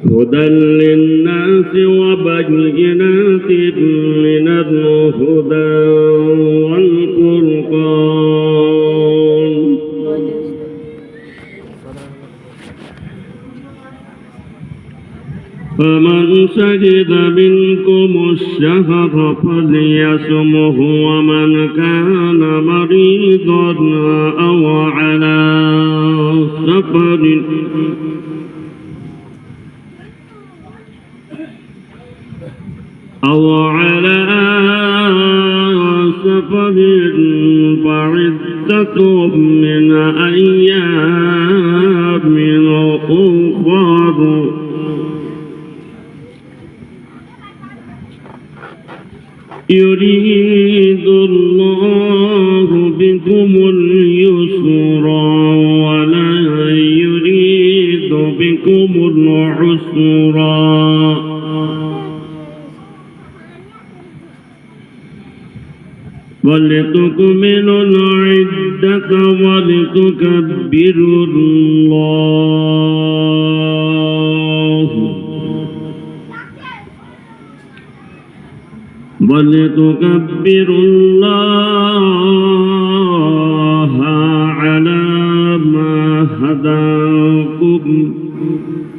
هدى للناس وبينات من الهدى والفرقان فمن شهد منكم الشهر فليصمه ومن كان مريضا أو على سفر فعدة من أيام أخر يريد الله بكم اليسر ولا يريد بكم العسر ولتكملوا العدة ولتكبروا الله على ما هداكم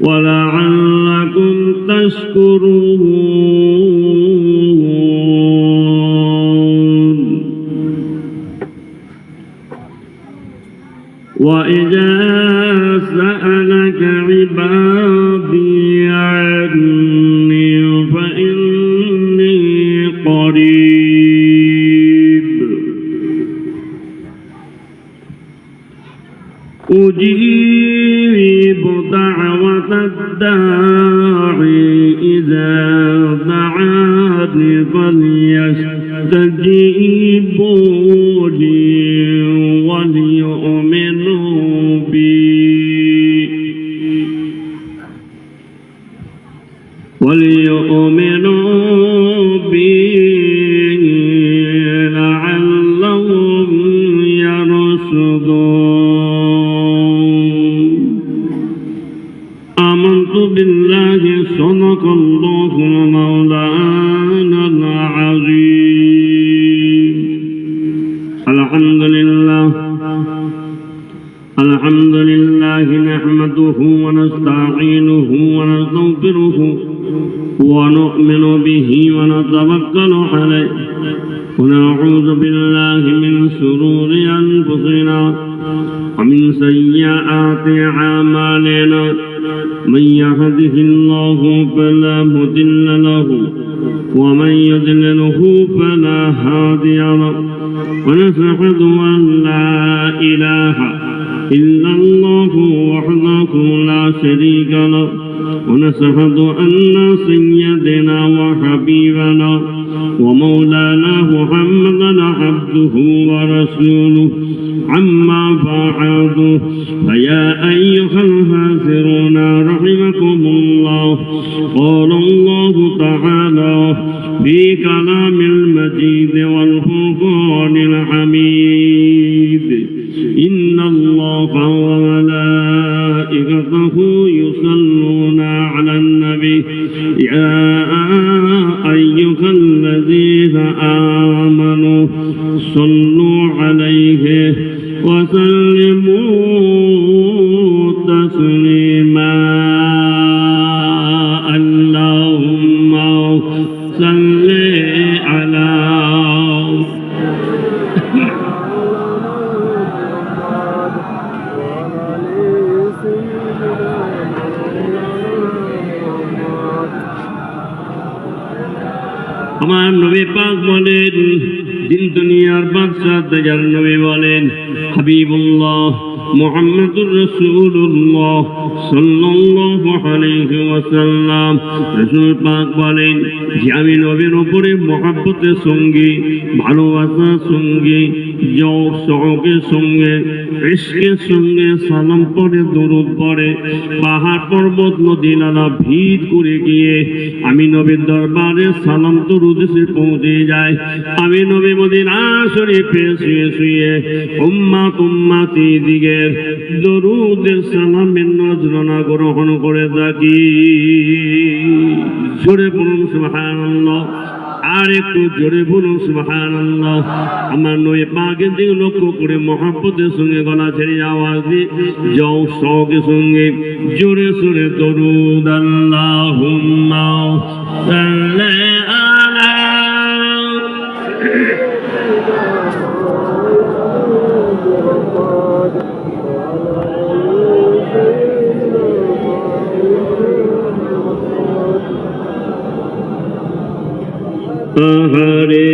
ولعلكم تشكرون وإذا سألك عبادي عني فإني قريب أجيب دعوة الداعي إذا دعاني فليستجيبوا لي وليؤمنوا بي لعلهم يرشدون آمنت بالله صدق الله مولانا العظيم الحمد لله نحمده ونستعينه ونستغفره ونؤمن به ونتوكل عليه ونعوذ بالله من شرور أنفسنا ومن سيئات أعمالنا من يهده الله فلا مضل له ومن يضلله فلا هادي له ونشهد أن لا إله إلا الله وحده لا شريك له ونشهد أن سيدنا وحبيبنا ومولانا محمدا عبده ورسوله أما بعد فيا أيها الحاضرون رحمكم الله قال الله تعالى في كلام المجيد والفرقان الحميد إن الله وملائكته يصلون على النبي يا أيها الذين آمنوا صلوا عليه وسلموا تسليما اللهم صل على আমার নবী পাক বলেন দিন দুনিয়ার বাদশা দয়ার নবী বলেন হাবিবুল্লাহ মুহাম্মদুর রাসূলুল্লাহ সাল্লাল্লাহু আলাইহি ওয়াসাল্লাম রাসূল পাক বলেন যে আমি নবীর উপরে মহব্বতের সঙ্গে ভালোবাসার সঙ্গে শৌকের সঙ্গে ইশকের সঙ্গে সালাম পড়ে দরুদ পড়ে পাহাড় পর্বত নদী নালা ভিড় করে গিয়ে আমি নবীর দরবারে সালাম দরুদ এসে পৌঁছে যায়। আমি নবী মদিনা শরীফে শুয়ে শুয়ে উম্মতি দিগের দরুদের সালামের নজরানা গ্রহণ করে থাকি। জোরে বলুন সুবহানাল্লাহ, আর একটু জোরে বলুন সুবহানাল্লাহ। আমার নবী পাকের দিকে লক্ষ্য করে মহব্বতের সঙ্গে গলা ছেড়ে আওয়াজ দিয়ে যাও শৌকের সঙ্গে জোরে সোরে দরুদ আল্লাহুম্মা সাল্লি আলা আহারে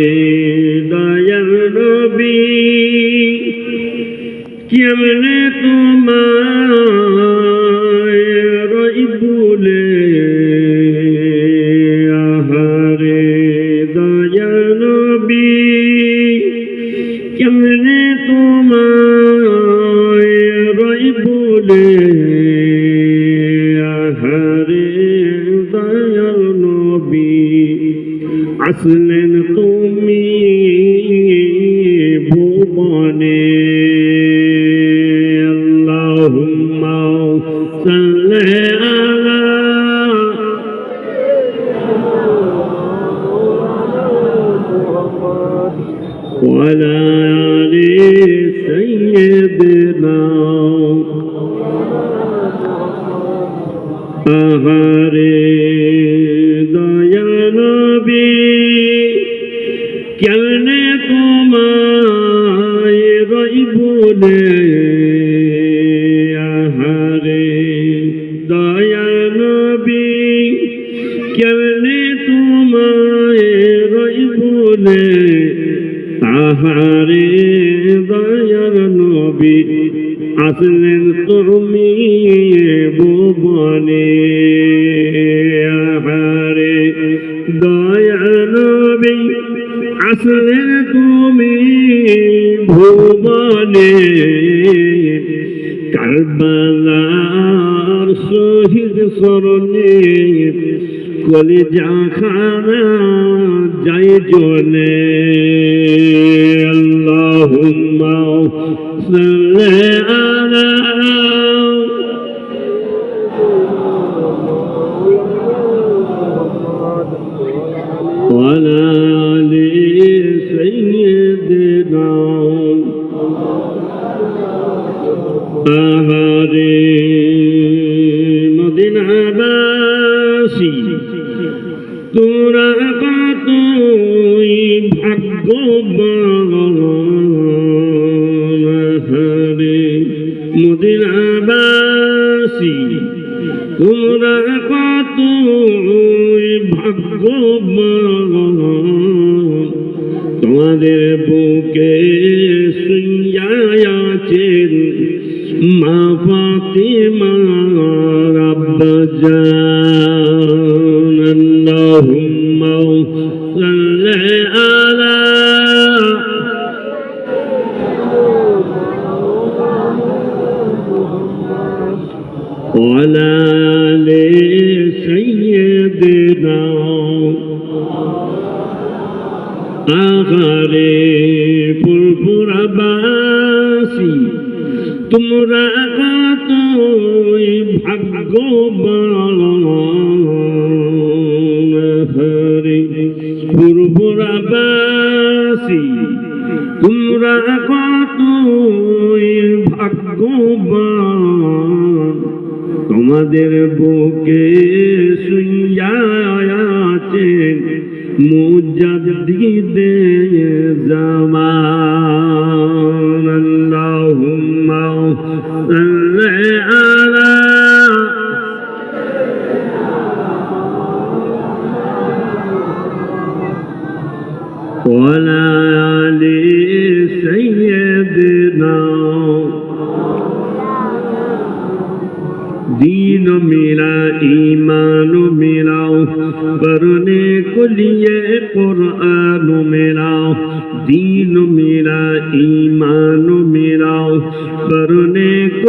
দয়ার নবী কেমনে তোমায় রইবুলে, আহারে দয়ার নবী কেমনে তোমায় রইবুলে, আহারে দয়ার নবী আসলেন তুমি ভুবনে। আল্লাহুম্মা সাল্লি আলা ওয়ালা আলি সাইয়্যিদিনা। আহারে দয়া নবী কেমনে তোমায় রইবুলে, আহারে দয়া নবী কেমনে তোমায় রইবুলে, আহারে দয়ার নবী আসলেন তুমি ভুবনে। আহারে দয়া নবী আসলেন তুমি ভুবনে, কারবালার শহীদ স্মরণে কলিজা খানা যাই জ্বলে। আল্লাহুম্মা সাল্লি আলা ওয়ালা আলি সাইয়্যিদিনা। আহারে মদিনাবাসী তোরা কতই ভাগ্যবান, আহারে মদিনাবাসী তোরা কতই ভাগ্যবান, তোমাদের বুকে শুইয়া আছেন মা ফাতিমার আব্বাজান। আল্লাহুম্মা সাল্লি আলা ওয়ালা আলি সাইয়্যিদিনা। আহারে ফুরফুরাবাসী তোমরা কতই ভাগ্যবান, আহারে ফুরফুরাবাসী তোমরা কতই ভাগ্যবান, তোমাদের বুকে শুইয়া আছেন মুজাদ্দিদে জামান। আল্লাহুম্মা সাল্লি আলা ওয়ালা আলি সাইয়্যিদিনা। दीन मेरा ईमान मेरा करने को लिए कुरान मेरा, दीन मेरा ईमान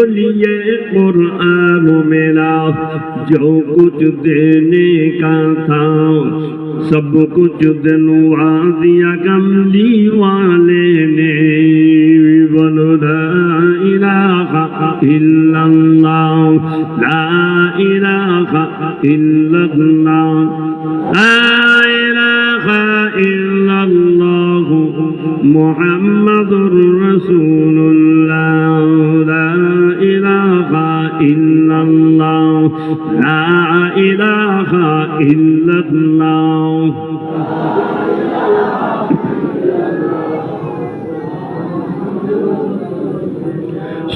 लिए कुरान मिला, जो कुछ देने का था सब कुछ दिलवा दिया कमली वाले ने। बोलो ला इलाहा इल्लल्लाह, ला इलाहा इल्लल्लाह, ला इलाहा इल्लल्लाह, मुहम्मदुर रसूलुल्लाह, ला इलाहा इल्लल्लाह, ला इलाहा इल्लल्लाह।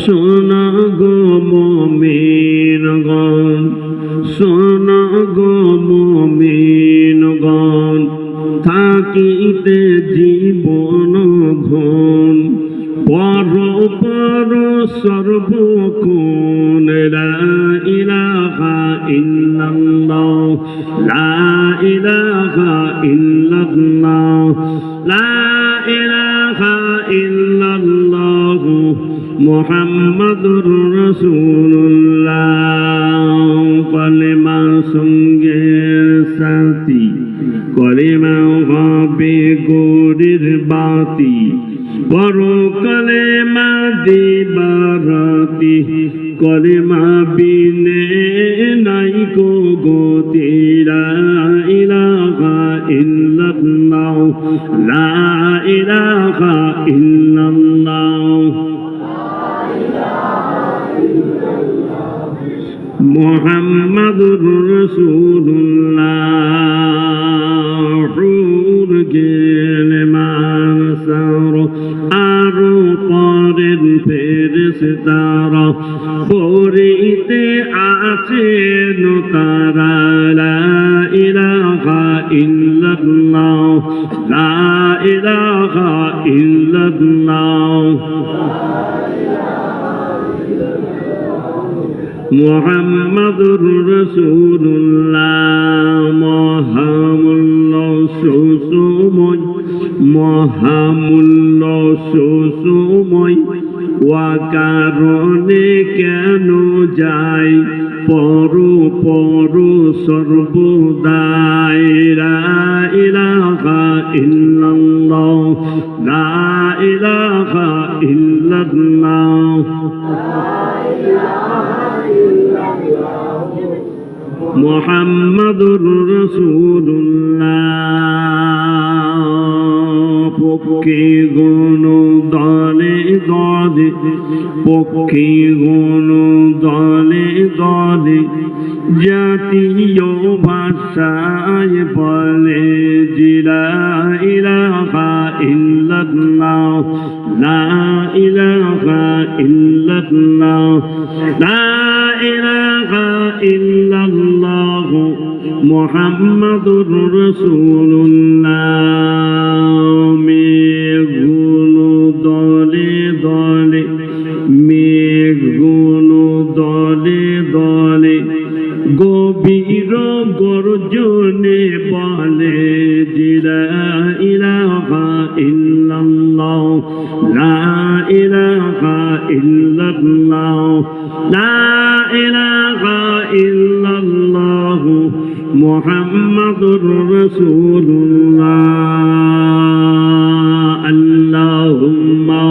सोना गो मोमिनगण, सोना गो मोमिनगण, থাকিতে জীবন ধন, পর পর সর্বক্ষণ, লা ইলাহা ইল্লাল্লাহ, লা ইলাহা ইল্লাল্লাহ, লা ইলাহা ইল্লাল্লাহ, মুহাম্মাদুর রাসূলুল্লাহ। কলেমা সঙ্গের সাথী, কলেমা হবে গরির বাতি, বড় কলেমা দিবারাতি, কলেমা বিনে নাই কো গতি, লা ইলাহা ইল্লাল্লাহ, লা ইলাহা ইল্লাল্লাহ, মুহাম্মাদুর রাসূলুল্লাহ। হুর গেলে মানসার আরো পরেন ফেরেশতারা, পরিতে আছেন তারা, লা ইলাহা ইল্লাল্লাহ, লা ইলাহা ইল্লাল্লাহ, মুহাম্মাদুর রাসূলুল্লাহ। মহামূল্য সুসময়, মহামূল্য সুসময়, ওয়া কারণে কেন যাই পর পর সর্বদাই, লা ইলাহা ইল্লাল্লাহ, লা ইলাহা ইল্লাল্লাহ, মুহাম্মাদুর রাসূলুল্লাহ। পক্ষী গুণ দলে দলে, পক্ষী গুণ দলে দলে, জাতীয় ভাষায় বলে, লা ইলাহা ইল্লাল্লাহ, লা ইলাহা ইল্লাল্লাহ, লা ইলাহা ইল্লাল্লাহ, মুহাম্মাদুর রাসূলুল্লাহ। মেঘগুলো দলে দলে, মেঘগুলো দলে দলে, গভীর গর্জনে বলে, লা ইলাহা ইল্লাল্লাহ, লা ইলাহা ইল্লাল্লাহ, লা ইলাহা ইল্লাল্লাহ, মুহাম্মাদুর রাসূলুল্লাহ। আল্লাহুম্মা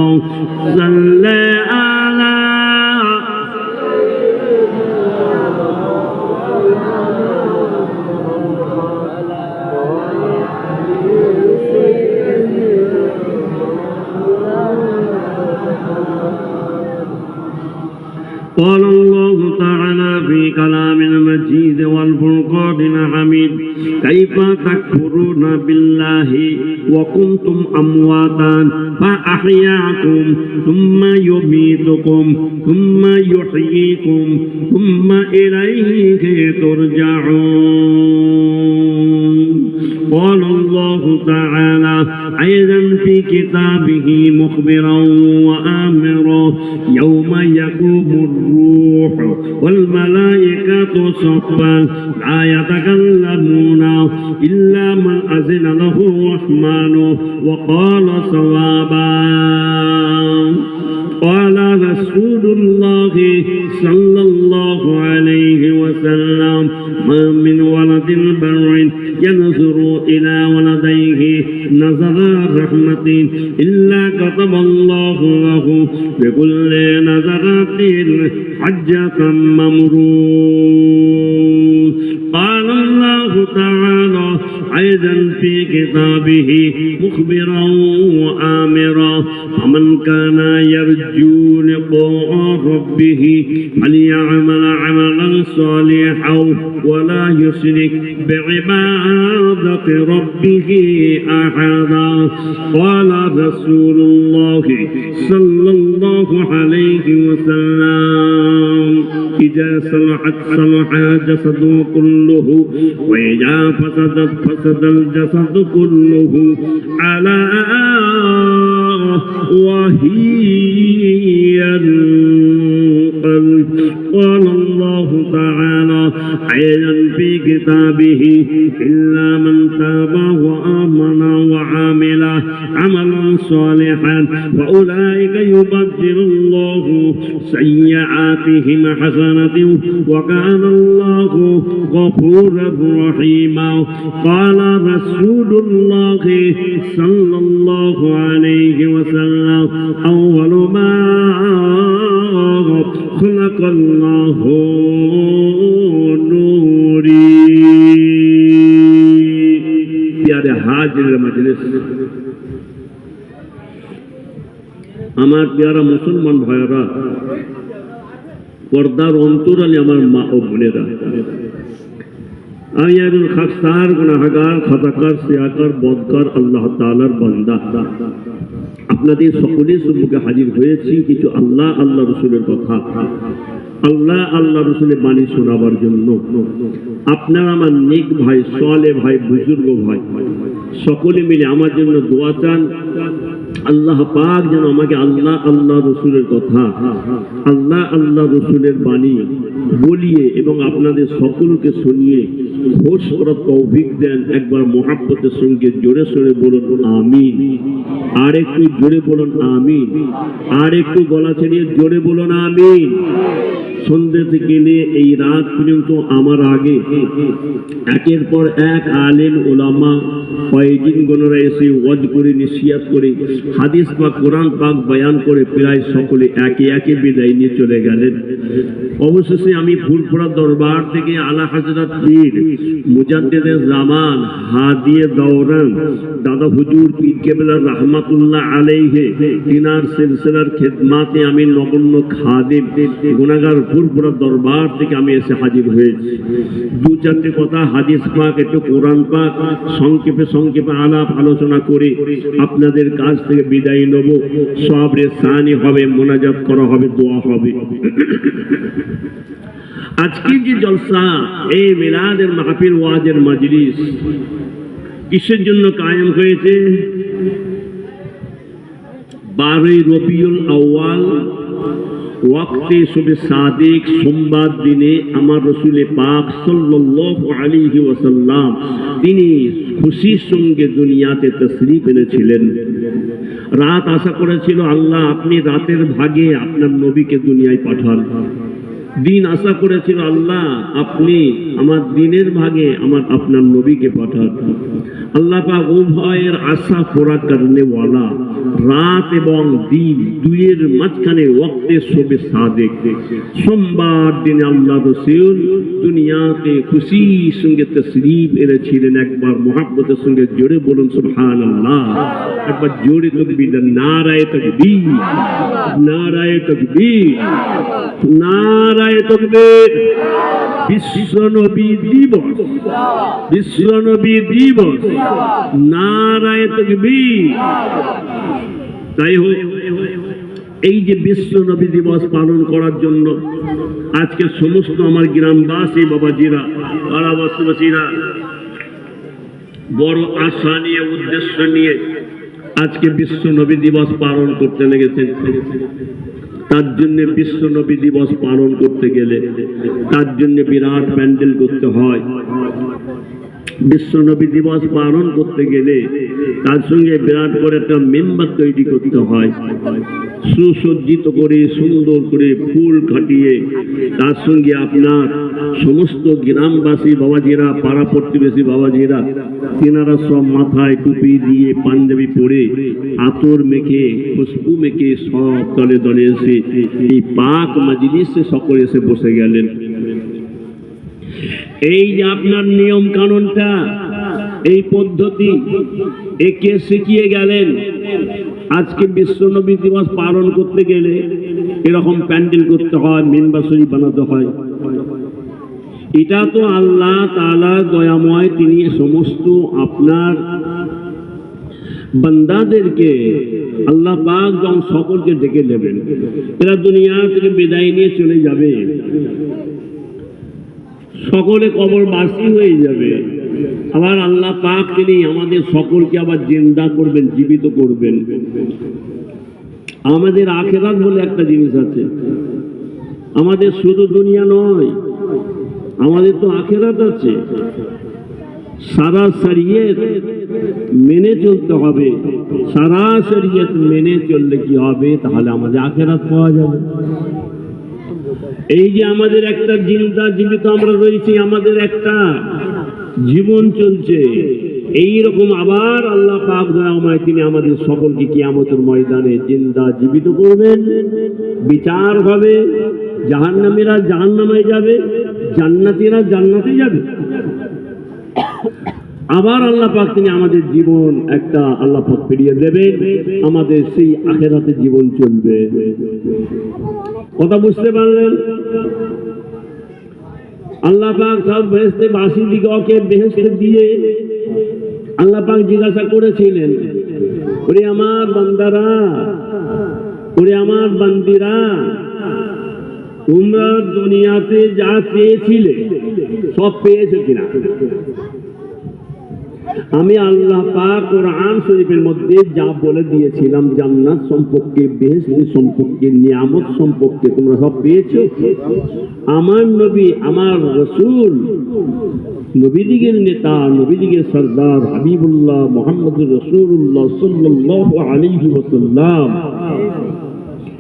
সাল্লি আলা قال الله تعالى في كلام المجيد والفرقان الحميد، كيف تكفرون بالله وكنتم أمواتا فأحياكم ثم يميتكم ثم يحييكم ثم إليه ترجعون. قال الله تعالى أيضا في كتابه مخبرا وآمرا، يوم يقوم الروح والملائكة صفا، لا يتكلمون إلا من أذن له الرحمن وقال صوابا. قال রাসূলুল্লাহ সাল্লাল্লাহু আলাইহি ওয়াসাল্লাম মা মিন ওয়ালাদিন বাররিন ইয়ানজুরু ইলা ওয়ালাদাইহি নাযারা রাহমাতিন ইল্লা কাতাবাল্লাহু লাহু বিকুল্লি নাযারাতিন হাজ্জাতাম মামরুর قال الله تعالى أيضا في كتابه مخبرا وآمرا فمن كان يرجو لقاء ربه فليعمل عملا صالحا ولا يشرك بعبادة ربه أحدا قال رسول الله صلى الله عليه وسلم إذا صلحت صلح الجسد كله وإذا فسدت فسد الجسد كله على وهي القلب قال الله تعالى أيضا في كتابه إلا من تاب وآمن وعمل عملا صالحا فأولئك يبدل الله سيئاتهم حسنات وكان الله غفورا رحيما قال رسول الله صلى الله عليه وسلم أول ما خلق الله نوري प्यारे हाजिर मजलिस আমার প্যারা মুসলমান ভাইরা পর্দার অন্তরালে আমার মা ও বোনেরা আমি একজন খাকসার গুনাহগার খাতাকার সিয়াকার বদকার আল্লাহ তাআলার বান্দা আপনাদের সকলের সম্মুখে হাজির হয়েছি কিছু আল্লাহ আল্লাহ রাসূলের কথা আল্লাহ আল্লাহ রাসূলের বাণী শোনাবার জন্য আপনারা আমার নেক ভাই সালেহ ভাই বুজুর্গ ভাই সকলে মিলে আমার জন্য দোয়া চান আল্লাহ পাক যেন আমাকে আল্লাহ আল্লাহ রাসূলের কথা আল্লাহ আল্লাহ রাসূলের বাণী বলিয়ে এবং আপনাদের সকলকে শুনিয়ে খোশ করার তৌফিক দেন একবার মহব্বতের সঙ্গে জোরে সোরে বলুন আমিন আর একটু জোরে বলুন আমিন আর একটু গলা ছেড়ে জোরে বলুন আমিন সন্ধ্যে থেকে নিয়ে এই রাত পর্যন্ত আমার আগে একের পর এক আলেম ওলামা কয়েকদিন গণরা এসে ওয়াজ করে নসিহত করে হাদিস বা কোরআন পাক বয়ান করে প্রায় সকলে একে একে বিদায় নিয়ে চলে গেলেন অবশেষে আমি ফুলপুরা দরবার থেকে আলা হযরত পীর মুজাদ্দিদে জামান হাদিয়ে দৌরান দাদা হুজুর পীর কেবলা রাহমাতুল্লাহ আলাইহি তিনার সিলসিলার খিদমাতে আমি নগণ্য খাদিম গুনাহগার ফুলপুরা দরবার থেকে আমি এসে হাজির হয়েছি দু চারটে কথা হাদিস পাক একটু কোরআন পাক সংক্ষেপে আলাপ আলোচনা করে আপনাদের কাছ থেকে বিদায় নেব সবরে সানি হবে মোনাজাত করা হবে দোয়া হবে আজকে যে জলসা এই মিলাদের মাহফিল ওয়াজের মজলিস কিসের জন্য কায়েম হয়েছে 12 রবিউল আউয়াল ওয়াক্তে শুবে সাদিক সোমবার দিনে আমার রাসূল পাক সাল্লাল্লাহু আলাইহি ওয়াসাল্লাম তিনি খুশির সঙ্গে দুনিয়াতে তাশরীফ এনেছিলেন রাত আশা করেছিল আল্লাহ আপনি রাতের ভাগে আপনার নবীকে দুনিয়ায় পাঠান দিন আশা করেছিল আল্লাহ আপনি আমার দিনের ভাগে আপনার নবীকে পাঠান আল্লাহ পাক উভয়ের আশা পুরা করনে ওয়ালা রাত এবং দিন দুইয়ের মাঝখানে ওয়াক্তে শুবে সাদিক সোমবার দিনে আল্লাহ রাসূল দুনিয়াতে খুশির সঙ্গে তাশরীফ এনেছিলেন একবার মহব্বতের সঙ্গে জোরে বলুন সুবহানাল্লাহ একবার জোরে তাকবীর নারায়ে তাকবীর নারায়ে তাকবীর নারায়ে তাকবীর বিশ্ব নবী দিবস নারায়ে তাকবীর তাই হোক এই যে বিশ্ব নবী দিবস পালন করার জন্য আজকে সমস্ত আমার গ্রামবাসী বাবাজিরা পাড়াবাসীরা বড় আশা নিয়ে উদ্দেশ্য নিয়ে আজকে বিশ্ব নবী দিবস পালন করতে লেগেছেন তার জন্য বিশ্ব নবী দিবস পালন করতে গেলে তার জন্য বিরাট প্যান্ডেল করতে হয় বিশ্ব নবী দিবস পালন করতে গেলে তার সঙ্গে বিরাট করে একটা মেম্বার তৈরি করতে হয়, সুসজ্জিত করে সুন্দর করে ফুল খাটিয়ে তার সঙ্গে আপনার সমস্ত গ্রামবাসী বাবাজিরা, পাড়া প্রতিবেশী বাবাজিরা, তেনারা সব মাথায় টুপি দিয়ে পাঞ্জাবি পরে আতর মেখে খুশবু মেখে সব দলে দলে এসে এই পাক মাজলিসে সকলে এসে বসে গেলেন। এই যে আপনার নিয়ম কানুনটা, এই পদ্ধতি একে শিখিয়ে গেলেন। আজকে বিশ্ব নবী দিবস পালন করতে গেলে এরকম প্যান্ডেল করতে হয়, মিম্বার শরীফ বানাতে হয়। এটা তো আল্লাহ তাআলা দয়াময়, তিনি সমস্ত আপনার বান্দাদেরকে আল্লাহ পাক যখন সকলকে ডেকে নেবেন, এরা দুনিয়া থেকে বিদায় নিয়ে চলে যাবে, সকলে কবরবাসী হয়ে যাবে। আবার আল্লাহ পাক তিনি আমাদের সকলকে আবার জিন্দা করবেন, জীবিত করবেন। আমাদের আখিরাত বলে একটা জিনিস আছে, আমাদের শুধু দুনিয়া নয়, আমাদের তো আখিরাত আছে। সারা শরীয়ত মেনে চলতে হবে, সারা শরীয়ত মেনে চললে কি হবে, তাহলে আমাদের আখিরাত পাওয়া যাবে। এই যে আমাদের একটা জিন্দা জীবিত আমরা রয়েছি, আমাদের একটা জীবন চলছে, এই রকম আবার আল্লাহ পাক দয়াময় তিনি আমাদের সকলকে কিয়ামতের ময়দানে জিন্দা জীবিত করবেন, বিচার হবে, জাহান্নামীরা জাহান্নামে যাবে, জান্নাতীরা জান্নাতে যাবে। আবার আল্লাহ পাক তিনি আমাদের জীবন একটা আল্লাহ পাক ফিরিয়ে দেবেন, আমাদের সেই আখিরাতে জীবন চলবে। কথা বুঝতে পারলেন? আল্লাহ পাক সব বেহেশতে বাসীদিগকে বেহেশতে দিয়ে আল্লাহ পাক জিজ্ঞাসা করেছিলেন, ওরে আমার বান্দারা, ওরে আমার বান্দিরা, তোমরা দুনিয়াতে যা পেয়েছিলে সব পেয়েছো কিনা? আমি আল্লাহ পাক কোরআন শরীফের মধ্যে যা বলে দিয়েছিলাম জান্নাত সম্পর্কে, বেহেশত সম্পর্কে, নিয়ামত সম্পর্কে তোমরা সব পেয়েছো? আমার নবী, আমার রাসূল, নবীদিগের নেতা, নবীদিগের সরদার হাবিবুল্লাহ মুহাম্মদুর রাসূলুল্লাহ সাল্লাল্লাহু আলাইহি ওয়াসাল্লাম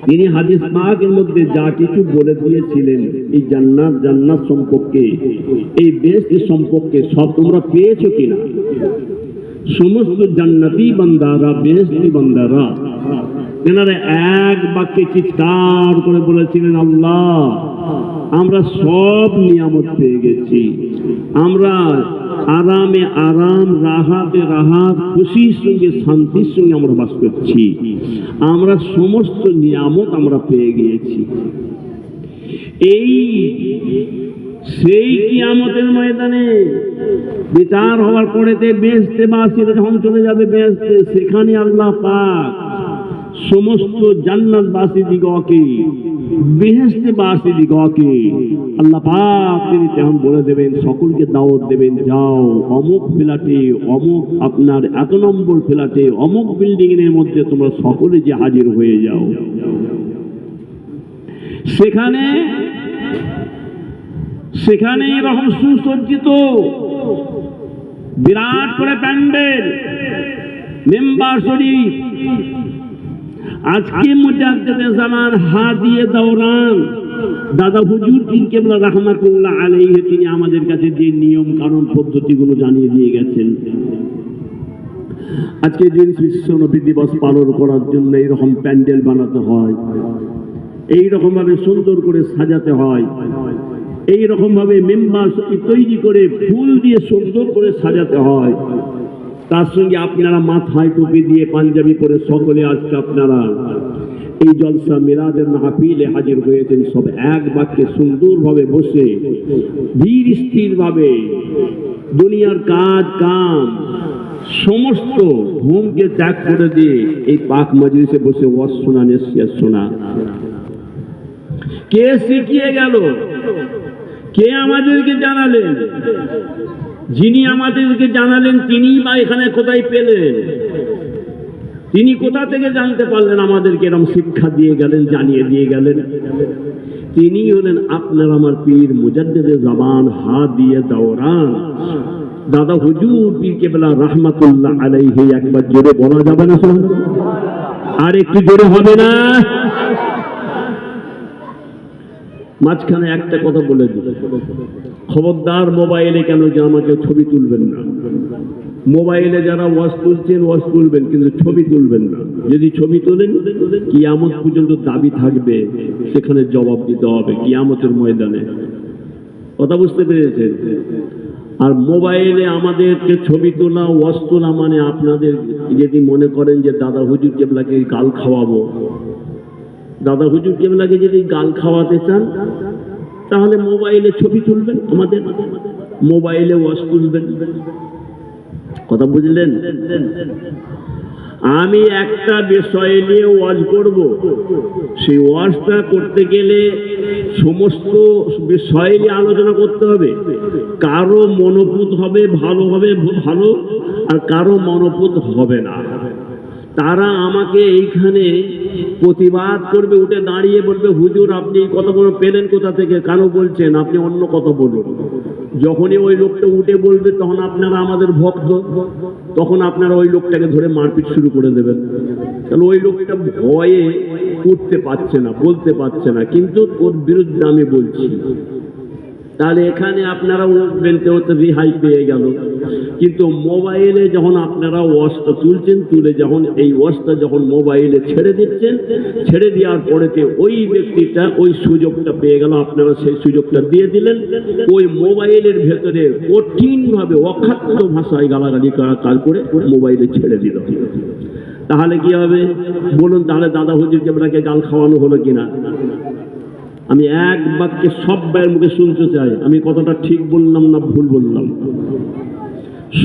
তিনি হাদিস পাকের মধ্যে যা কিছু বলে দিয়েছিলেন এই জান্নাত সম্পর্কে, এই বেহেশত সম্পর্কে সব তোমরা পেয়েছো কিনা? সমস্ত জান্নাতি বান্দারা, বেহেশতি বান্দারা তেনারা এক বাক্যে চিৎকার করে বলেছিলেন, আল্লাহ আমরা সব নিয়ামত পেয়ে গেছি, আমরা আরামে আরাম, রাহাতে রাহাত, খুশির সঙ্গে শান্তির সঙ্গে আমরা বাস করছি, আমরা সমস্ত নিয়ামত আমরা পেয়ে গিয়েছি। এই সেই কিয়ামতের ময়দানে বিচার হওয়ার পরেতে বেহেশতে বাসীরা যখন চলে যাবে বেহেশতে, সেখানে আল্লাহ পাক সমস্ত জান্নাতবাসী দিগকে, বেহেশতে বাসী দিগকে আল্লাহ পাক তিনি তখন বলে দেবেন, সকলকে দাওয়াত দেবেন, যাও অমুক ফ্ল্যাটে, অমুক আপনার এত নম্বর ফ্ল্যাটে, অমুক বিল্ডিং এর মধ্যে তোমরা সকলে যে হাজির হয়ে যাও। সেখানে এরকম সুসজ্জিত বিরাট করে প্যান্ডেল, মেম্বার শরীফ। আজকে মুজাদ্দিদে জামান হাদিয়ে দৌরান দাদা হুজুর পীর কেবলা রাহমাতুল্লাহ আলাইহি তিনি আমাদের কাছে যে নিয়ম কানুন পদ্ধতিগুলো জানিয়ে দিয়ে গেছেন, আজকে দিন বিশ্ব নবী দিবস পালন করার জন্য এইরকম প্যান্ডেল বানাতে হয়, এইরকম ভাবে সুন্দর করে সাজাতে হয়, এইরকম ভাবে মেম্বার তৈরি করে ফুল দিয়ে সুন্দর করে সাজাতে হয়। তার সঙ্গে আপনারা মাথায় টুপি দিয়ে পাঞ্জাবি পরে সকলে আজকে আপনারা এই জলসা মিলাদের মাহফিলে হাজির হয়েছেন, সব এক বাক্যে সুন্দরভাবে বসে ধীর স্থির ভাবে দুনিয়ার কাজ কাম সমস্ত ঘুমকে ত্যাগ করে দিয়ে এই পাক মজলিসে বসে ওয়াজ শোনা, নসিহত শোনা। কে শিখিয়ে গেল? কে আমাদেরকে জানালেন? যিনি আমাদেরকে জানালেন তিনি বা এখানে কোথায় পেলেন? তিনি কোথা থেকে জানতে পারলেন আমাদেরকে এরকম শিক্ষা দিয়ে গেলেন, জানিয়ে দিয়ে গেলেন? তিনি হলেন আপনার আমার পীর মুজাদ্দিদে জামান হাদিয়ে দৌরান দাদা হুজুর পীর কেবলা রাহমাতুল্লাহ আলাইহি একবার জোরে বলা যাবে না? আর একটু জোরে হবে না? মাঝখানে একটা কথা বলে দিল, খবরদার মোবাইলে কেন যে আমাকে ছবি তুলবেন না। মোবাইলে যারা ওয়াজ তুলছেন ওয়াজ তুলবেন, কিন্তু ছবি তুলবেন না। যদি ছবি তোলেন কিয়ামত পর্যন্ত দাবি থাকবে, সেখানে জবাব দিতে হবে কিয়ামতের ময়দানে। কথা বুঝতে পেরেছেন? আর মোবাইলে আমাদেরকে ছবি তোলা ওয়াজ তোলা মানে আপনাদের যদি মনে করেন যে দাদা হুজুর কেবলাকে গাল খাওয়াবো, দাদা হুজুর কেবলাকে যদি গাল খাওয়াতে চান তাহলে মোবাইলে ছবি তুলবেন, আমাদের মোবাইলে ওয়াজ তুলবেন। কথা বুঝলেন? আমি একটা বিষয় নিয়ে ওয়াজ করব, সেই ওয়াজটা করতে গেলে সমস্ত বিষয় নিয়ে আলোচনা করতে হবে। কারো মনোপুত হবে ভালো হবে ভালো, আর কারো মনোপুত হবে না। তারা আমাকে এইখানে প্রতিবাদ করবে, উঠে দাঁড়িয়ে বলবে হুজুর আপনি এই কথাগুলো পেলেন কোথা থেকে, কেন বলছেন, আপনি অন্য কথা বলুন। যখনই ওই লোকটা উঠে বলবে তখন আপনারা আমাদের ভক্ত, তখন আপনারা ওই লোকটাকে ধরে মারপিট শুরু করে দেবেন। তাহলে ওই লোকটা ভয়ে উঠতে পারছে না, বলতে পারছে না, কিন্তু ওর বিরুদ্ধে আমি বলছি। তাহলে এখানে আপনারা উঠবেন, কেউ তো রিহাই পেয়ে গেল। কিন্তু মোবাইলে যখন আপনারা ওয়াজটা তুলছেন, তুলে যখন এই ওয়াজটা যখন মোবাইলে ছেড়ে দিচ্ছেন, ছেড়ে দেওয়ার পরেতে ওই ব্যক্তিটা ওই সুযোগটা পেয়ে গেল, আপনারা সেই সুযোগটা দিয়ে দিলেন। ওই মোবাইলের ভেতরে কঠিনভাবে অখাদ্য ভাষায় গালাগালি করা কাজ করে মোবাইলে ছেড়ে দিল। তাহলে কি হবে বলুন? তাহলে দাদা হুজুর কেবলাকে গাল খাওয়ানো হলো কিনা? আমি এক বাক্যে সব ভাইয়ের মুখে শুনতে চাই, আমি কথাটা ঠিক বললাম না ভুল বললাম।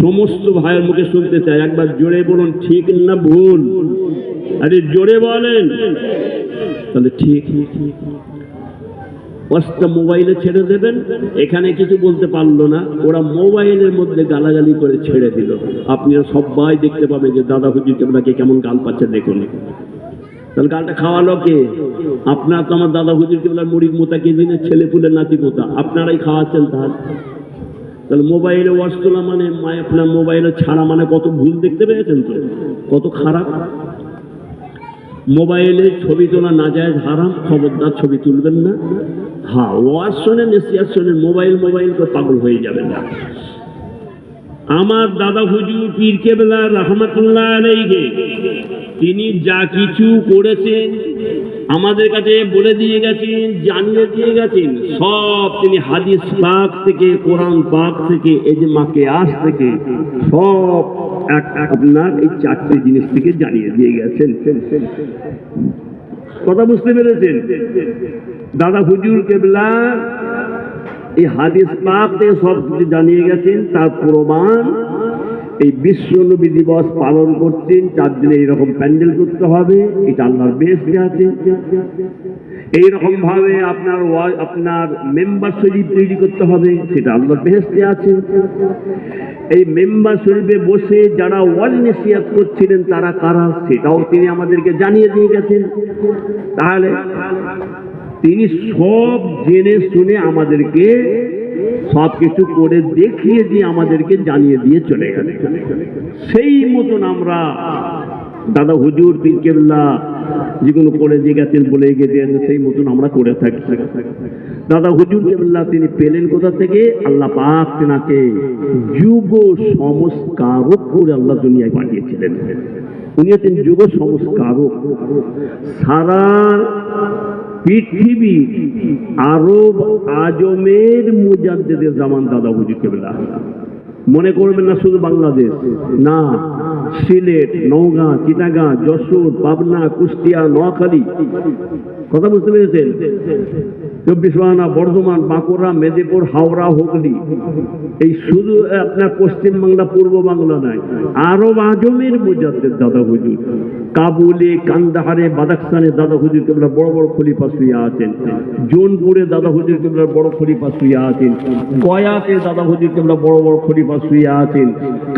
সমস্ত ভাইয়ের মুখে শুনতে চাই, একবার জোরে বলুন ঠিক না ভুল। আরে জোরে বলেন। তাহলে ঠিক ওয়াজটা মোবাইলে ছেড়ে দেবেন। এখানে কিছু বলতে পারলো না, ওরা মোবাইলের মধ্যে গালাগালি করে ছেড়ে দিল। আপনারা সবাই দেখতে পাবেন যে দাদা হুজুর কেবলাকে কেমন গাল পাচ্ছে, দেখুন। তাহলে গালটা খাওয়ালো কে? আপনার তো আমার দাদা হুজুর কেবলার মুড়ির মোতাকে দিনে ছেলে পুলের নাতি পোতা, আপনারাই খাওয়াচ্ছেন। তাহলে মোবাইলে ওয়াজ তোলা মানে আপনার মোবাইলে ছাড়া মানে কত ভুল দেখতে পেয়েছেন তো, কত খারাপ। মোবাইলে ছবি তোলা নাজায়েজ হারাম, খবরদার ছবি তুলবেন না। হ্যাঁ, ওয়াজ শোনেন, নসিহত শোনেন, মোবাইল করে পাগল হয়ে যাবেন না। আমার দাদা হুজুর পীর কেবলা রাহমাতুল্লাহ আলাইহি তিনি যা কিছু করেছেন আমাদের কাছে বলে দিয়ে গেছেন, জানিয়ে দিয়ে গেছেন, সব তিনি হাদিস পাক থেকে, কোরআন পাক থেকে, ইজমা কিয়াস থেকে, সব আপনার এই চারটি জিনিস থেকে জানিয়ে দিয়ে গেছেন। কথা বুঝতে পেরেছেন? দাদা হুজুর কেবলা এই হাদিস পাক থেকে সব কিছু জানিয়ে গেছেন। তার প্রমাণ এই বিশ্ব নবী দিবস পালন করছেন, 4 দিনে এইরকম প্যান্ডেল করতে হবে, এটা আল্লাহর বেহেশতে আছে। এইরকম ভাবে আপনার মেম্বার শরীফ তৈরি করতে হবে, সেটা আল্লাহর বেহেশতে আছে। এই মেম্বার শরীফে বসে যারা ওয়াজ নসিহত করছিলেন তারা কারা, সেটাও তিনি আমাদেরকে জানিয়ে দিয়ে গেছেন। তাহলে তিনি সব জেনে শুনে আমাদেরকে সব কিছু করে দেখিয়ে দিয়ে আমাদেরকে জানিয়ে দিয়ে চলে গেলেন। সেই মতন আমরা দাদা হুজুর পীর কেবলা যেগুলো করে দিয়ে গেছেন, বলে গিয়েছেন, সেই মতন আমরা করে থাকি। দাদা হুজুর কেবলা তিনি পেলেন কোথা থেকে? আল্লাহ পাক তেনাকে যুগ সংস্কারক করে আল্লাহ দুনিয়ায় পাঠিয়েছিলেন। উনি হচ্ছেন যুগ সংস্কারক। সারা পৃথিবী আরব আজমের মুজাদ্দিদে জামান দাদা হুজুর কেবলা। মনে করবেন না শুধু বাংলাদেশ, না, সিলেট, নওগাঁ, চিটাগাঁ, যশোর, পাবনা, কুষ্টিয়া, নোয়াখালী। কথা বুঝতে পেরেছেন? 24 পরগনা, বর্ধমান, বাঁকুড়া, মেদিনীপুর, হাওড়া, হুগলি, এই শুধু আপনার পশ্চিম বাংলা, পূর্ব বাংলা নয়, আরব আজমের মুজাদ্দিদ দাদা হুজুর। কাবুলে, কান্দাহারে, বাদাখশানে দাদা হুজুর কেবলা বড় বড় খলিফা শুয়ে আছেন। জোনপুরে দাদা হুজুর কেবলার বড় খলিফা শুয়ে আছেন। গয়াতে দাদা হুজুর কেবলা বড় বড় খলিফা শুয়ে আছেন।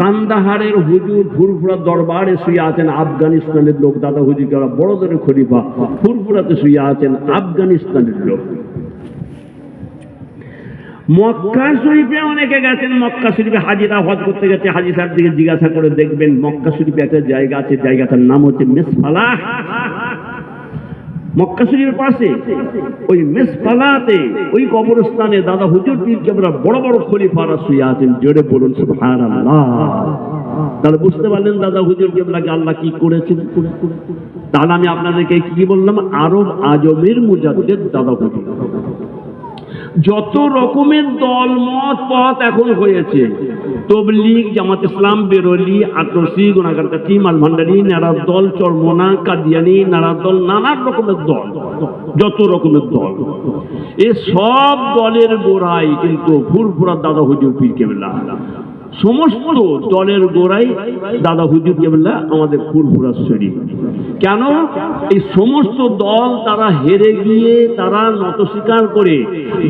কান্দাহারের হুজুর ফুরফুরা দরবারে শুয়ে আছেন। আফগানিস্তানের লোক দাদা হুজুর কেবলা বড় ধরে খলিফা ফুরফুরাতে শুয়ে আছেন, আফগানিস্তানের লোক। মক্কা শরীফে অনেকে গেছেন, মক্কা শরীফে হাজিরা হজ করতে গেছে, হাজি সাহেব থেকে জিজ্ঞাসা করে দেখবেন মক্কা শরীফে একটা জায়গা আছে, জায়গাটার নাম হচ্ছে মেসফালাহ। মক্কা শরীফের পাশে ওই মেসফালাতে ওই কবরস্থানে দাদা হুজুর পীর কেবলা বড় বড় খলিফারা শুয়ে আছেন। জোরে বলুন সুবহানাল্লাহ। তাহলে বুঝতে পারলেন দাদা হুজুর কেবলাকে আল্লাহ কি করেছেন। তাহলে আমি আপনাদেরকে কি বললাম, আরব আজমের মুজাদ্দিদ দাদা হুজুর। যত রকমের দল মত পথ এখন হয়েছে, তবলিগ, জামাত ইসলাম, বেরোলি, আতরসি, গুনাগারকাঠি, মালভান্ডারি, নারার দল, চরমোনা, কাদিয়ানি, নারার দল, নানান রকমের দল, যত রকমের দল, এ সব দলের গোড়াই কিন্তু ফুরফুরা দাদা হুজুর পীর কেবলা। সমস্ত দলের গোড়াই দাদা হুজুর কেবলা আমাদের ফুরফুরা শরীফ। কেন? এই সমস্ত দল তারা হেরে গিয়ে তারা নত স্বীকার করে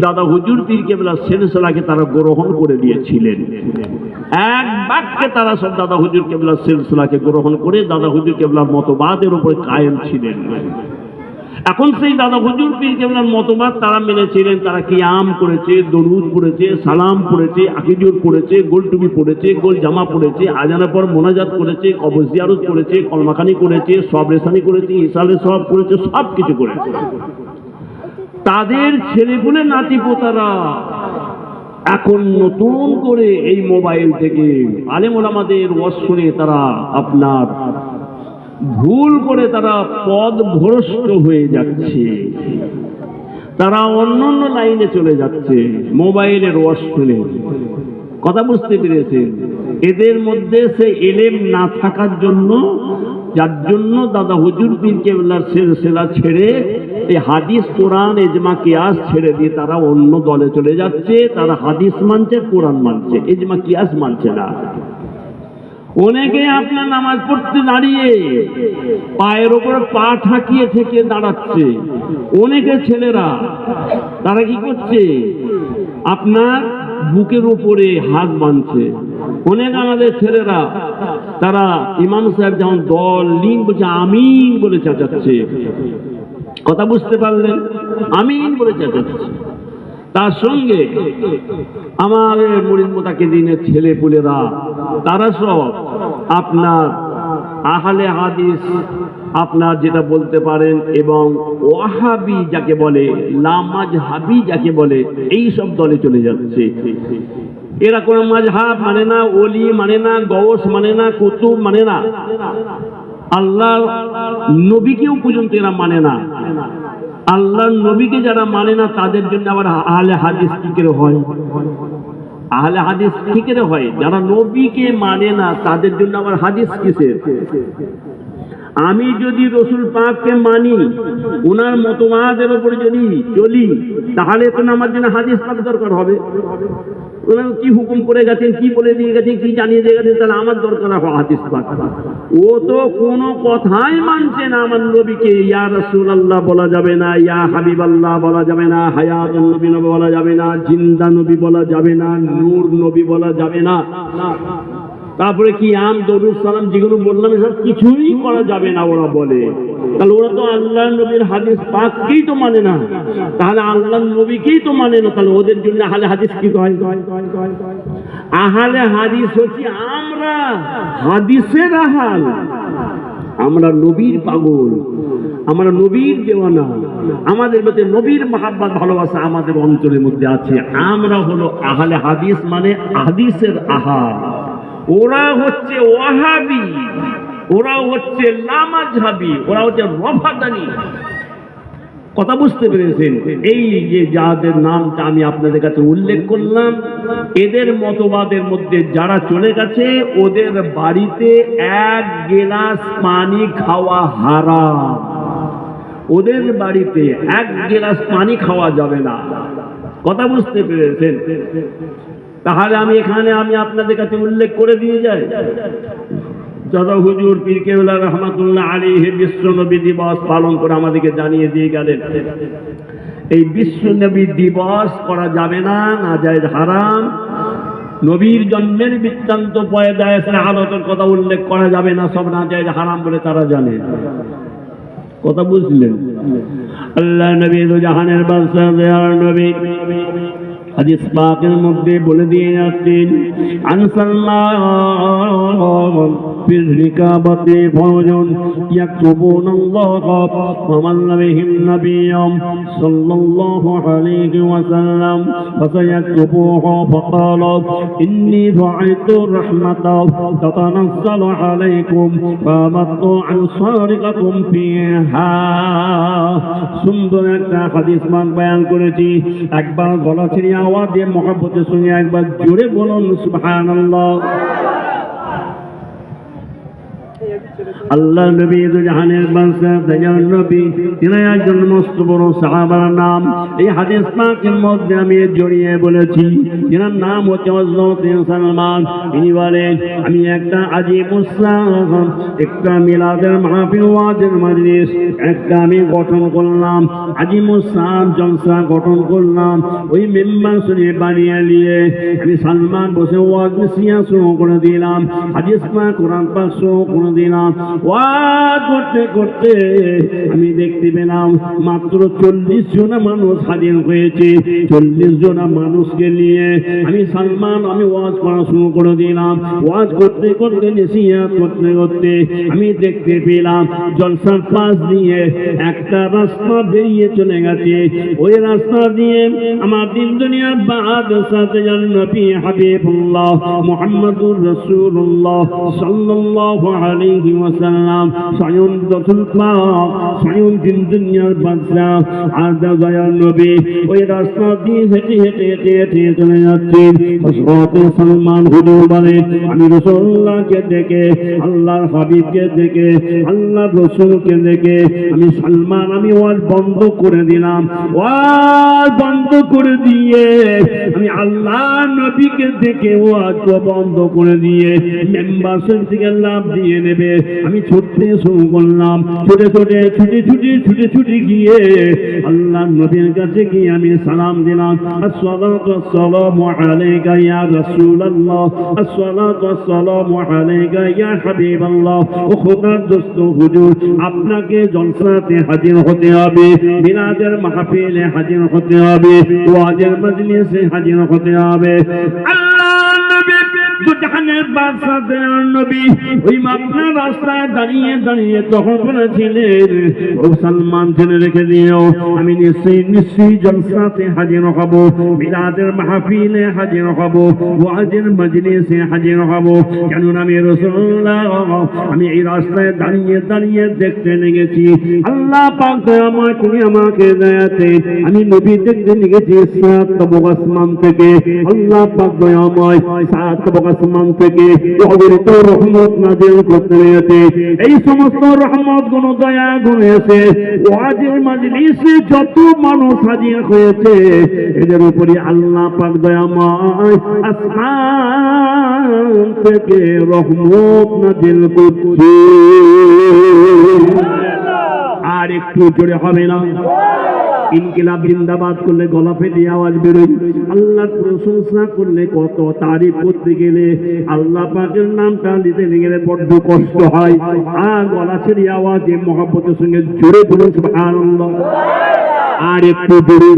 দাদা হুজুর পীর কেবলা সিলসিলাকে তারা গ্রহণ করে দিয়েছিলেন। এক বাক্যে তারা সব দাদা হুজুর কেবলা সিলসিলাকে গ্রহণ করে দাদা হুজুর কেবলার মতবাদের উপরে কায়েম ছিলেন। এখন সেই দাদা হুজুর পীর কেবলার মতবাদ তারা মেনেছিলেন। তারা কিয়াম করেছে, দরুদ পড়েছে, সালাম পড়েছে, আকিজুর পড়েছে, গোল টুপি পড়েছে, গোল জামা পড়েছে, আজানের পর মোনাজাত করেছে, কবর জিয়ারত করেছে, কলমাখানি করেছে, সব রেসানি করেছে, ইসালে সব করেছে, সব কিছু করেছে। তাদের ছেলেপুলে নাতি পোতারা এখন নতুন করে এই মোবাইল থেকে আলেম ওলামাদের ওয়াজ শুনে তারা আপনার ভুল করে তারা পদ ভ্রষ্ট হয়ে যাচ্ছে, তারা অন্য অন্য লাইনে চলে যাচ্ছে মোবাইলের ওয়াজ শুনে। কথা বুঝতে পেরেছেন? এদের মধ্যে সে এলেম না থাকার জন্য, যার জন্য দাদা হুজুর পীর কেবলার সিলসিলা ছেড়ে এই হাদিস, কোরআন, ইজমা, কিয়াস ছেড়ে দিয়ে তারা অন্য দলে চলে যাচ্ছে। তারা হাদিস মানছে, কোরআন মানছে, ইজমা কিয়াস মানছে না। অনেকে আপনার নামাজ পড়তে দাঁড়িয়ে পায়ের ওপর পা ঠাকিয়ে থেকে দাঁড়াচ্ছে। অনেকে ছেলেরা তারা কি করছে, আপনার বুকের উপরে হাত বাঁধছে। অনেক আমাদের ছেলেরা তারা ইমাম সাহেব যেমন দল লিন বলছে আমিন বলে চেঁচাচ্ছে। কথা বুঝতে পারলেন? আমিন বলে চেঁচাচ্ছে। তার সঙ্গে আমাদের মুরিদ মুতাকিদিনের ছেলেপুলেরা তারা সব আপনার আহলে হাদিস, আপনার যেটা বলতে পারেন, এবং ওয়াহাবি যাকে বলে, লামাজহাবি যাকে বলে, এই সব দলে চলে যাচ্ছে। এরা কোন মাযহাব মানে না, ওলি মানে না, গওস মানে না, কুতুব মানে না, আল্লাহ নবীকেও পর্যন্ত এরা মানে না। আল্লাহ নবীকে যারা মানে না তাদের জন্য আবার আহলে হাদিস কি করে হয়? আহলে হাদিস কি করে হয়? যারা নবীকে মানে না তাদের জন্য আবার হাদিস কিসের? আমি যদি রসুল পাককে মানি, ওনার মতবাদের উপরে যদি চলি, তাহলে তো আমার জন্য হাদিস পাক দরকার হবে। ওনারা কি হুকুম করে গেছেন, কি বলে দিয়ে গেছেন, কি জানিয়ে দিয়ে গেছেন, তাহলে আমার দরকার হবে হাদিস পাক। ও তো কোনো কথাই মানছে না। আমার নবীকে ইয়া রাসূলুল্লাহ বলা যাবে না, ইয়া হাবিবাল্লাহ বলা যাবে না, হায়াতুন নবী বলা যাবে না, জিন্দা নবী বলা যাবে না, নূর নবী বলা যাবে না। তারপরে কি আম, দরুদ, সালাম যেগুলো বললাম এসব কিছুই করা যাবে না ওরা বলে। তাহলে ওরা তো আল্লাহ নবীর হাদিস পাককেই তো মানে না, তাহলে আল্লাহ নবীকেই তো মানে না, তাহলে ওদের জন্য আহলে হাদিস কি হয়? আহলে হাদিস হচ্ছে আমরা, হাদিসের আহাল, আমরা নবীর পাগল, আমরা নবীর দেওয়ানা, আমাদের মধ্যে নবীর মহাব্বত ভালোবাসা আমাদের অন্তরের মধ্যে আছে। আমরা হলো আহলে হাদিস, মানে হাদিসের আহাল। ওরা হচ্ছে ওয়াহাবি, ওরা হচ্ছে লামাজহাবি, ওরা হচ্ছে রফাদানি। কথা বুঝতে পেরেছেন? এই যে যাদের নামটা আমি আপনাদের কাছে উল্লেখ করলাম, এদের মতবাদের মধ্যে যারা চলে গেছে, ওদের বাড়িতে এক গিলাস পানি খাওয়া হারাম। ওদের বাড়িতে এক গিলাস পানি খাওয়া যাবে না। কথা বুঝতে পেরেছেন? তাহলে আমি এখানে আপনাদের কাছে উল্লেখ করে দিয়ে যাই, দাদা হুজুর পীর কেবলা রহমাতুল্লাহ আলাইহি বিশ্ব নবী দিবস পালন করে আমাদেরকে জানিয়ে দিয়ে গেলেন, এই বিশ্ব নবী দিবস করা যাবে না, নাজায়েজ, হারাম। নবীর জন্মের বৃত্তান্ত, পয়দায়ে শাহাদাতের কথা উল্লেখ করা যাবে না, সব নাজায়েজ, হারাম বলে তারা জানে। কথা বুঝলেন? আল্লাহ নবী দু জাহানের বাদশা, দয়ার নবী হাদিস পাকের মধ্যে বলে দিয়ে যাচ্ছেন আন সালমান ফির রিকাবাতি ফাওজুন ইয়াকতুবুনাল্লাহ ওয়া মান লামিহিম নাবিয়্যুম সাল্লাল্লাহু আলাইহি ওয়াসাল্লাম ফাসায়াকতুবুহু ফাকালা ইন্নী দুআইতু রাহমাতাও তাতানাজ্জালু আলাইকুম ফামাতু আনসারিকাকুম ফিহা। সুন্দর একটা হাদিস মান বয়ান করেছি, একবার গলা ছেড়ে আওয়াজ দিয়ে মহব্বতের সঙ্গে একবার জোরে বলুন সুবহানাল্লাহ। আল্লাহ নবী জাহানের বাদশা দয়ার নবী, তিনি একজন মস্ত বড় সাহাবার নাম। এই হাদিস পাকের মধ্যে আমি জড়িয়ে বলেছি, যার নাম হচ্ছে হযরত সালমান। তিনি বলেন, আমি একটা আজিব উৎসাহ, একটা মিলাদের মাহফিল ওয়াজের মাজলিস একটা আমি গঠন করলাম, আজিম উৎসাহ জলসা গঠন করলাম। ওই মেম্বার শরীফ বানিয়ে নিয়ে আমি সালমান বসে ওয়াজ নসিহত শুরু করে দিলাম, হাদিস পাক কোরআন পাক শুরু করে দিলাম। ওয়াজ করতে করতে আমি দেখতে পেলাম মাত্র 40 জন মানুষ হাজির হয়েছে। 40 জন মানুষকে নিয়ে আমি সালমান আমি ওয়াজ করা শুরু করে দিলাম। ওয়াজ করতে করতে নসিহত করতে করতে আমি দেখতে পেলাম জলসার পাশ দিয়ে একটা রাস্তা বেরিয়ে চলে গেছে। ওই রাস্তা দিয়ে আমার দিন দুনিয়ার বাদশাহ দয়াল নবী হাবিবুল্লাহ মুহাম্মদুর রাসূলুল্লাহ সাল্লাল্লাহু আলাইহি ওয়াসাল্লাম স্বয়ং রাসূল পাক স্বয়ং দিন দুনিয়ার বাদশাহ আর দয়াল নবী ওই রাস্তা দিয়ে হেঁটে হেঁটে হেঁটে হেঁটে চলে যাচ্ছেন। হযরত সালমান হুজুর বলেন, আমি রাসূলুল্লাহকে দেখে, আল্লাহর হাবিবকে দেখে, আল্লাহর রাসূলকে দেখে আমি সালমান আমি ওয়াজ বন্ধ করে দিলাম। ওয়াজ বন্ধ করে দিয়ে আমি আল্লাহ নবীকে দেখে ওয়াজ বন্ধ করে দিয়ে মেম্বার থেকে লাভ দিয়ে নেবে আমি ছুটতে শুরু করলাম। ছুটে ছুটে ছুটে ছুটে ছুটে ছুটে গিয়ে আল্লাহ নবীর কাছে গিয়ে আমি সালাম দিলাম, আসসালাতু ওয়াসসালামু আলাইকা ইয়া রাসূলুল্লাহ, আসসালাতু ওয়াসসালামু আলাইকা ইয়া হাবিবাল্লাহ। ও খোদার দোস্ত হুজুর, আপনাকে জলসাতে হাজির হতে হবে, মিলাদের মাহফিলে হাজির হতে হবে, ওয়াজের মজলিসে হাজির হতে হবে। আল্লাহ নবী জাহানের বাদশা দয়াল নবী ওই আপনার রাস্তায় দাঁড়িয়ে দাঁড়িয়ে তখন বলেছিলেন, ও সালমান জেনে রেখে দিও, আমি নিশ্চয়ই জলসাতে হাজির হব, মিলাদের মাহফিলে হাজির হব, ওয়াজের মজলিসে হাজির হব। কেননা আমি রাসূলুল্লাহ আমি এই রাস্তায় দাঁড়িয়ে দাঁড়িয়ে দেখতে লেগেছি আল্লাহ পাক দয়াময় তুমি আমাকে দয়াতে আমি নবী দেখতে লেগেছি 7 তবক আসমান থেকে। আল্লাহ পাক দয়াময় 7 তবক আসমান থেকে অগণিত রহমত নাযিল করতে লেগেছে। এই সমস্ত রহমত গুণ দয়া গুণ এসে ওয়াজের মজলিসে যত মানুষ হাজির হয়েছে এদের উপরে আল্লাহ পাক দয়াময় আসমান থেকে রহমত নাযিল করছে। আর একটু জোরে হবে না? ইনকিলাব জিন্দাবাদ করলে গলা ফেটে আওয়াজ বেরোয়, আল্লাহর প্রশংসা করলে কত তারিফ করতে গেলে আল্লাহ পাকের নামটা নিতে গেলে বড্ড কষ্ট হয়। আর গলা ছেড়ে আওয়াজে মহব্বতের সঙ্গে জোরে বলুন সুবহানাল্লাহ। আর একটু জোরে।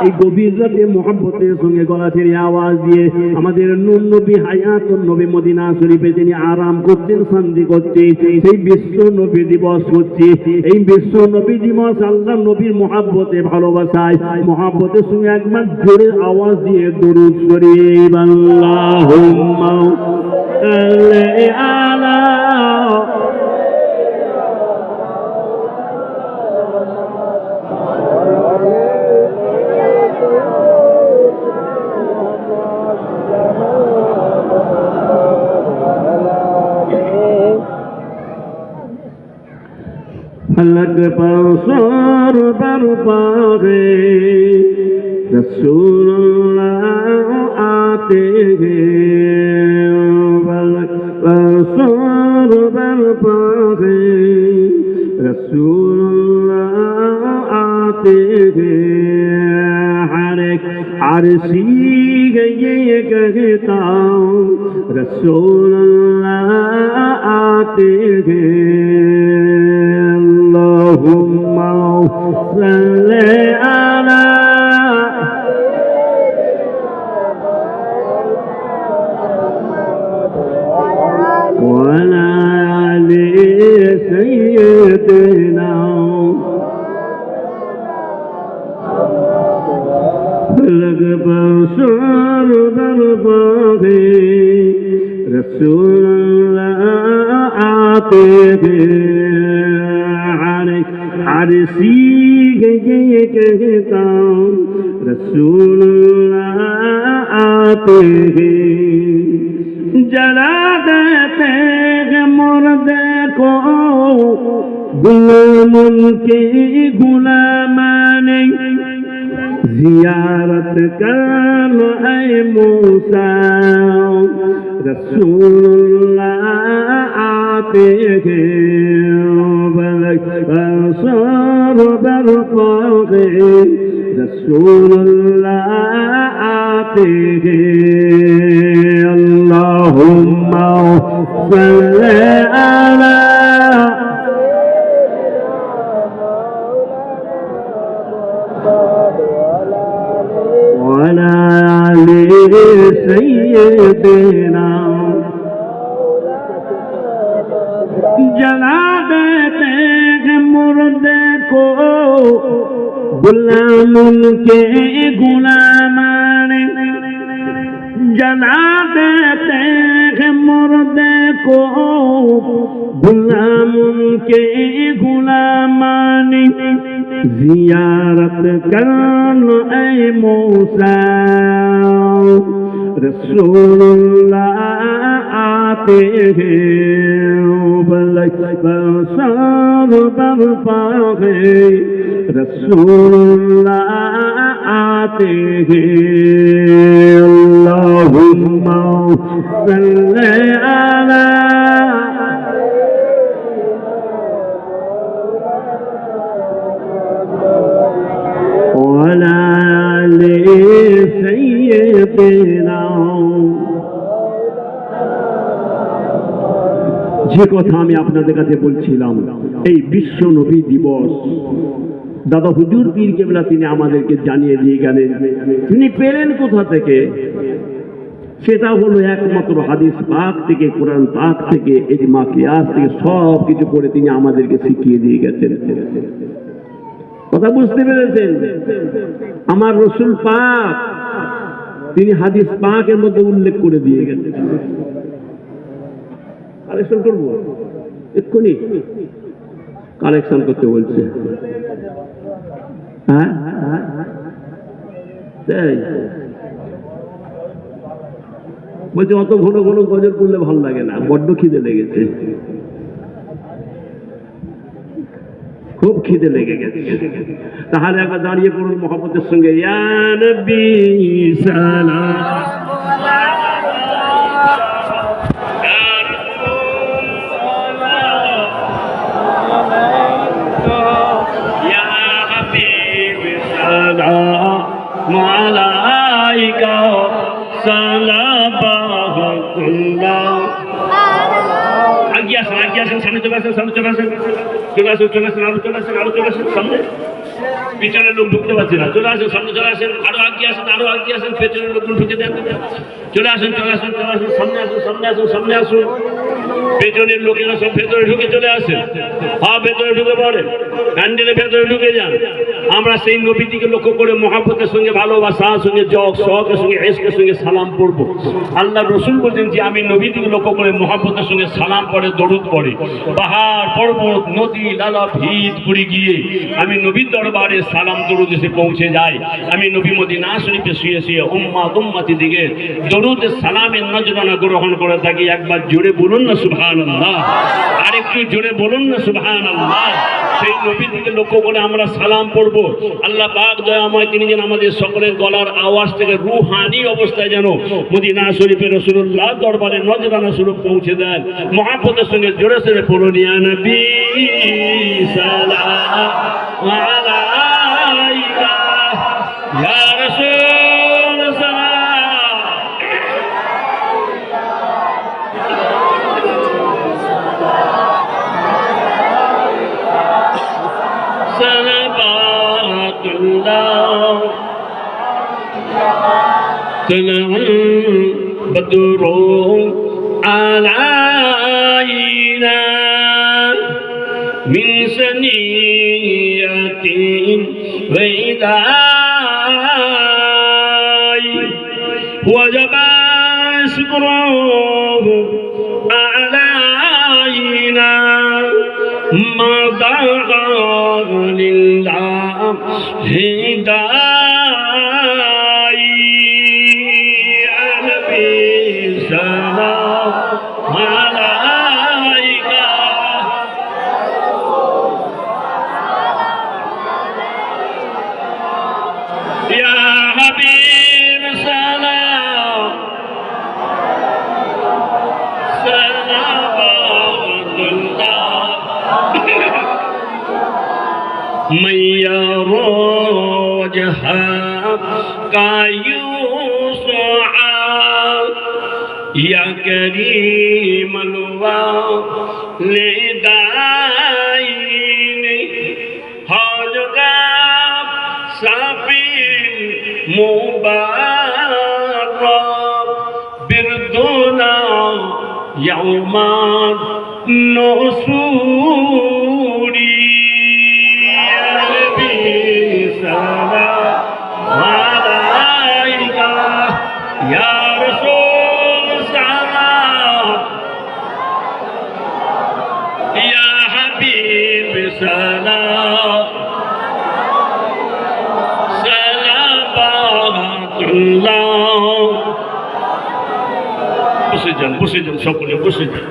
এই গভীর রাতে মহব্বতের সঙ্গে গলা ছেড়ে আওয়াজ দিয়ে আমাদের নূর নবী হায়াতুন নবী মদিনা শরীফে তিনি আরাম করতেন, শান্তি করতে, সেই বিশ্ব নবী দিবস হচ্ছে। এই বিশ্ব নবী দিবস আল্লাহ নবীর মহব্বতে ভালোবাসায় মহব্বতের সঙ্গে একবার জোরে আওয়াজ দিয়ে দরুদ শরীফ আল্লাহুম্মা সাল্লি আলা फलक पर सर बर पारे रसूलुल्लाह आते हैं। फलक पर सर बर पारे रसूलुल्लाह आते हैं। हर एक आरसी ये कहता हूँ रसूलुल्लाह आते हैं। अल्लाहुम्मा सल्ली अला लग बसर दरबारे रसूल आते हैं हर सीख ये कहता रसूल आते हैं जला देते हैं मुर्दे को गुलाम के गुलामाने जियारत कर लो ऐ मूसा रसूलुल्लाह आते हैं बसर बरपागे रसूलुल्लाह आते हैं अल्लाहुम्मा सल्ली अला सैयदना जला देते हैं मुर्दे को गुलाम के गुलामाने जला देते हैं मुर्दे को गुलाम के गुलामाने जियारत कर लो ऐ मूसा रसूलुल्लाह आते हैं बसर बरपागे रसूलुल्लाह आते हैं अल्लाहुम्मा सल्ली अला वला যে কথা আমি আপনাদের কাছে বলছিলাম এই বিশ্ব নবী দিবস দাদা হুজুর পীর কেবলা তিনি আমাদেরকে জানিয়ে দিয়ে গেলেন তিনি পেলেন কোথা থেকে সেটা হলো একমাত্র হাদিস পাক থেকে কোরআন পাক থেকে ইজমা কিয়াস থেকে সব কিছু করে তিনি আমাদেরকে শিখিয়ে দিয়ে গেছেন কথা বুঝতে পেরেছেন আমার রসুল পাক তিনি হাদিস পাকের মধ্যে উল্লেখ করে দিয়ে গেছেন কালেকশন করবো এক্ষুনি কালেকশন করতে বলছে হ্যাঁ তাই বলছে অত ঘন ঘন গজল করলে ভালো লাগে না বড্ড খিদে লেগেছে খুব খিদে লেগে গেছে তাহলে একবার দাঁড়িয়ে পড়ুন মহব্বতের সঙ্গে ইয়া নবী সালাম মালাইকা সালাবাহুল্লাহ আগে আসেন সামনে চলে আসেন আরো চলে আসেন সামনে পিছনের লোক ঢুকতে পারছে না চলে আসেন সামনে চলে আসেন আরো আগে আসেন পেছনের লোক ঢুকে দেন চলে আসেন সামনে আসুন পেছনের লোকেরা সব ভেতরে ঢুকে চলে আসেন ভেতরে ঢুকে পড়ে প্যান্ডেলের ভেতরে ঢুকে যান আমরা সেই নবীটিকে লক্ষ্য করে মহব্বতের সঙ্গে ভালোবাসার সঙ্গে শখের সঙ্গে ইশকের সঙ্গে সালাম পড়বো আল্লাহ রসুল বলছেন যে আমি নবীটিকে লক্ষ্য করে মহব্বতের সঙ্গে সালাম পড়ে দরুদ পড়ে পাহাড় পর্বত নদী লালা ভিত করে গিয়ে আমি নবীর দরবারে সালাম দরুদ এসে পৌঁছে যাই আমি নবী মদিনা শরীফে শুয়ে উম্মতি দিকে দরুদ সালামের নজরানা গ্রহণ করে থাকি একবার জোরে বলুন না সুবহানাল্লাহ আরেকটু জোরে বলুন না সুবহানাল্লাহ সেই নবীর দিকে লক্ষ্য করে আমরা সালাম পড়ব আল্লাহ পাক দয়াময় তিনি যেন আমাদের সকলের গলার আওয়াজ থেকে রুহানি অবস্থায় যেন মদিনা শরীফে রাসূলুল্লাহ দরবারে নজরানা স্বরূপ পৌঁছে দেন মহব্বতের সঙ্গে জোরে সোরে পড়ুন ইয়া নবী সালাম আলাইকা ইয়া রাসূল সালাম সালাবাতুল্লাহ طلع بدر علينا من ثنية الوداع وجب شكره علينا ما دعا لله هداي نبي سلام عليك يا حبيب سلام صلوات الله من يرى وجهك يسعى يا كريم الوالدين حجك سبيل مبارك بردنا يوم النصور يا نبي سلام عليك يا رسول سلام يا حبيب سلام صلوات الله বসে যান সকলে বসে যান